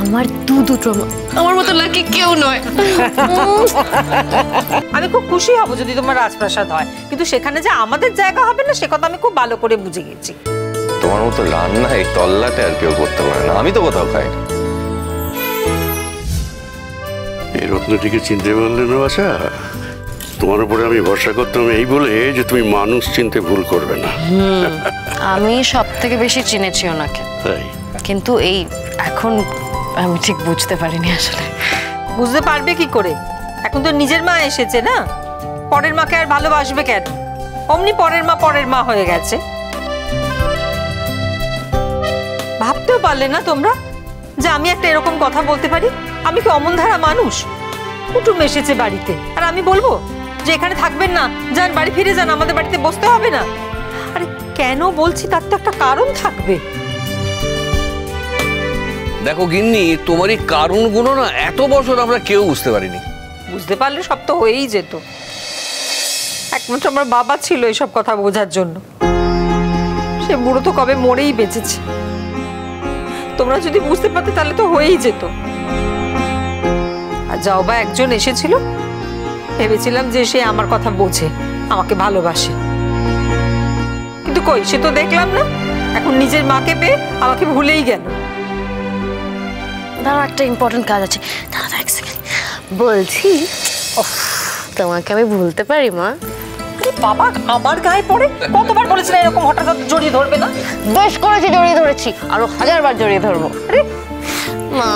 আমার দুটো মা, আমার মতো লাকি কেউ নয়। আমি খুব খুশি হব যদি তোমার রাজপ্রাসাদ হয়, কিন্তু সেখানে যে আমাদের জায়গা হবে না সে কথা আমি খুব ভালো করে বুঝে গেছি। তোমার মতো রান্না এই তল্লাটে আর কেউ করতে পারে না, আমি তো কোথাও খাই। এই রত্নটিকে চিনতে পারলে না বাসা? তোমার উপরে আমি ভরসা করতাম এই বলে যে তুমি মানুষ চিনতে ভুল করবে না। আমি সব থেকে বেশি চিনেছি ওনাকে, তাই? কিন্তু এই এখন আমি ঠিক বুঝতে পারিনি আসলে। বুঝতে পারবে কি করে? এখন তো নিজের মা এসেছে না, পরের মাকে আর ভালোবাসবে কেন? অমনি পরের মা হয়ে গেছে। ভাবতেও পারলে না তোমরা যে আমি একটা এরকম কথা বলতে পারি? আমি কি অমন ধারা মানুষ? কুটুম এসেছে বাড়িতে আর আমি বলবো যে এখানে থাকবেন না, যান বাড়ি ফিরে যান, আমাদের বাড়িতে বসতে হবে না? আরে কেন বলছি তার তো একটা কারণ থাকবে। দেখো গিন্নি, তোমার এই কারণগুলো না এত বছর আমরা কেউ বুঝতে পারিনি। বুঝতে পারলে সব তো হয়েই যেত। একমাত্র আমার বাবা ছিল এইসব কথা বোঝার জন্য। সে বুড়ো তো কবে মরেই বেঁচেছে। তোমরা যদি বুঝতে পারতে তাহলে তো হয়েই যেত। আর যাও বা একজন এসেছিল, ভেবেছিলাম যে সে আমার কথা বোঝে, আমাকে ভালোবাসে, কিন্তু কই, সে তো দেখলাম না। এখন নিজের মাকে পেয়ে আমাকে ভুলেই গেল। দাঁড়াও, একটা ইম্পর্টেন্ট কাজ আছে। দাঁড়াও এক সেকেন্ড। বলছি তোমাকে আমি ভুলতে পারি মা? বাবা আমার গায়ে পড়ে? কতবার বলেছিলে এরকম হঠাৎ জড়িয়ে ধরবে না? বেশ করেছি, জড়িয়ে ধরেছি, আরো 1000 বার জড়িয়ে ধরবো। আরে মা,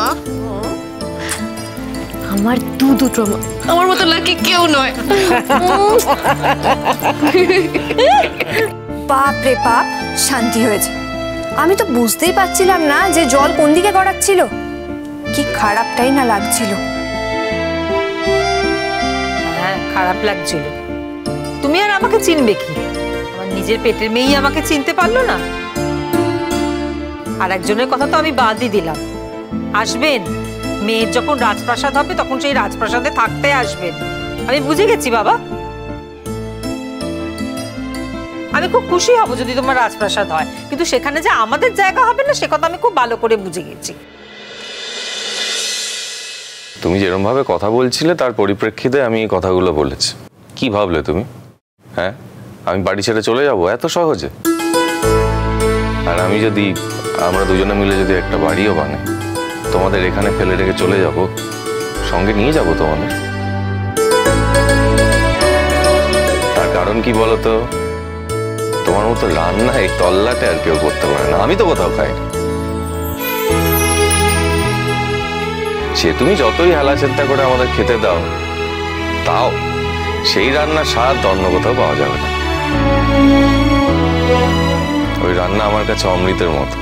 আমার দুটো মা, আমার মতো লাকি কেউ নয়। বাপ রে বাপ, শান্তি হয়েছে। আমি তো বুঝতেই পারছিলাম না যে জল কোন দিকে গড়াচ্ছিল। কি খারাপটাই না লাগছিল। হ্যাঁ, খারাপ লাগছিল। তুমি আর আমাকে চিনবে কি? আমার নিজের পেটের মেয়েই আমাকে চিনতে পারলো না। আর একজনের কথা তো আমি বাদই দিলাম। আসবেন, মেয়ের যখন রাজপ্রাসাদ হবে তখন সেই রাজপ্রাসাদে থাকতে আসবেন। আমি বুঝে গেছি বাবা। আমি খুব খুশি হব যদি তোমার রাজপ্রাসাদ হয়, কিন্তু সেখানে যে আমাদের জায়গা হবে না সে কথা আমি খুব ভালো করে বুঝে গেছি। তুমি যেরকম ভাবে কথা বলছিলে তার পরিপ্রেক্ষিতে আমি এই কথাগুলো বলেছি। কি ভাবলে তুমি? হ্যাঁ, আমি বাড়ি ছেড়ে চলে যাব এত সহজে? আর আমি যদি, আমরা দুজনে মিলে যদি একটা বাড়িও বানাই, তোমাদের এখানে ফেলে রেখে চলে যাব, সঙ্গে নিয়ে যাব তোমাদের। তার কারণ কি বলতো? তোমার মতো রান্না এই তল্লাটে আর কেউ করতে পারে না, আমি তো কোথাও খাই। সে তুমি যতই হেলা চেষ্টা করে আমাদের খেতে দাও, তাও সেই রান্নার স্বাদ অন্য কোথাও পাওয়া যাবে না। ওই রান্না আমার কাছে অমৃতের মতো।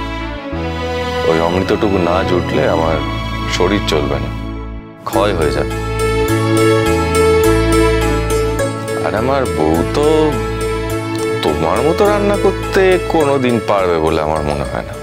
ওই অমৃতটুকু না জুটলে আমার শরীর চলবে না, ক্ষয় হয়ে যাবে। আর আমার বউ তো তোমার মতো রান্না করতে কোনোদিন পারবে বলে আমার মনে হয় না।